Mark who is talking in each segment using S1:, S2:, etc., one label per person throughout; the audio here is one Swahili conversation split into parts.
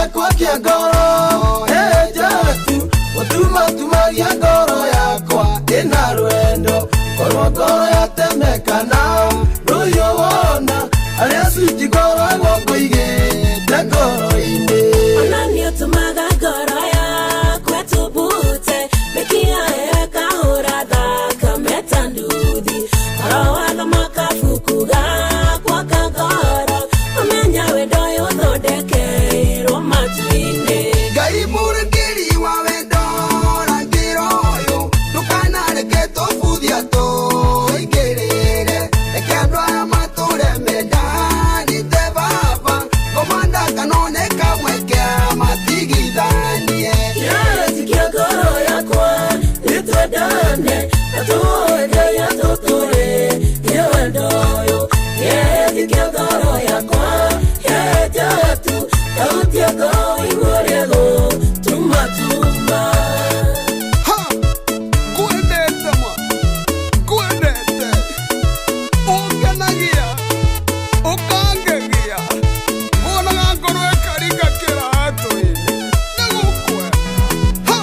S1: giakwa kia ngoro jatu tumagia ngoro yakwa ina rwendo korwo ngoro yatemekana ruyo wona aria switi ngoro gwakwa igite ngoro-ini
S2: onanio tumaga ngoro yakwa tubute mekia kahura thakame ta nduthi oro watho makabukuga kwa kangoro amenya wendo ũyũ ũthondekeirwo matu-inĩ
S1: Ngai mũrĩngĩri wa wendo rangĩra ũyũ ndũkanareke tũbuthia tũingĩrĩre reke andũ aya matũre mendanĩte baba ngomanda kanone kamwe kĩa matigithanie
S2: Tikia ngoro yakwa nĩtwendane na tũenderia tũtũre nĩ wendo ũyũ tikia ngoro yakwa jatu kautia ngoro igũrĩ gũtuma
S1: Ngwendete ma ngwendete ũngenagia ũkangegia wonaga ngoro ĩkaringa kĩratũ-inĩ nĩgũkwenda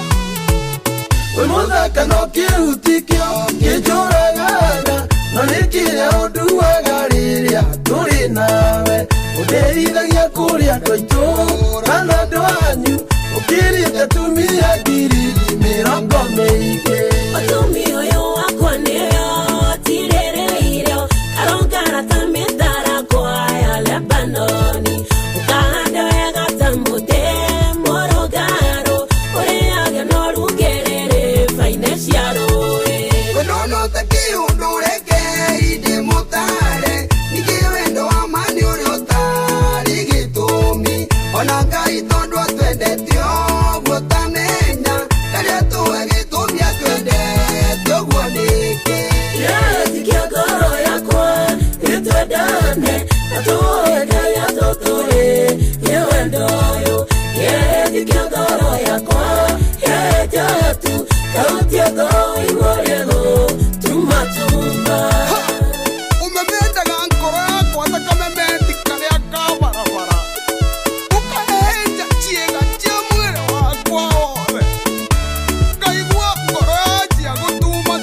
S1: wĩ mũthaka no kĩhuti kĩo kĩnjũragaga no nĩ kĩrĩa ũnduaga rĩrĩa tũrĩ nawe ũndĩithagia kũrĩa andũ aitũ kana andũ anyu ũkĩrĩte tumia ngiri 20
S2: ũtumi ũyũ wakwa nĩyo tirĩrĩire karongara ta mĩtarakwa ya Lebanoni ũkahanda wega ta mũtĩ mũrũngarũ ũrĩage no rungĩrĩrĩ baine cia rũĩ
S1: Wenonote kiundu rekei ndĩmũtare ningĩ wendo wa ma nĩ ũrĩa ũtarĩ gĩtũmi ona Ngai tondũ atwendete ũguo tamenya rĩrĩa tũwe gĩtũmi atwendete ũguo nĩkĩ
S2: tikia ngoro yakwa nĩtwendane na tũenderia tũtũrĩ nĩ wendo ũyũ tikia ngoro yakwa jatu kautia ngoro igũrĩ gũtuma
S1: Umemendaga ngoro yakwa takamemeti karĩa ka barabara ũkahehenja ciĩga cia mwĩrĩ wakwa wothe ngaigua ngoro yanjia gũtuma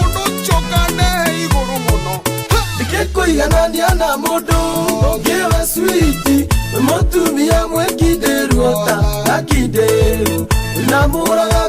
S1: ũndũ ũcoka ndehe igũrũ mũno ndingĩkũiganania na mũndũ ũngĩ we switi mũtumia mwĩkindĩru ota akindĩru wĩna mũraga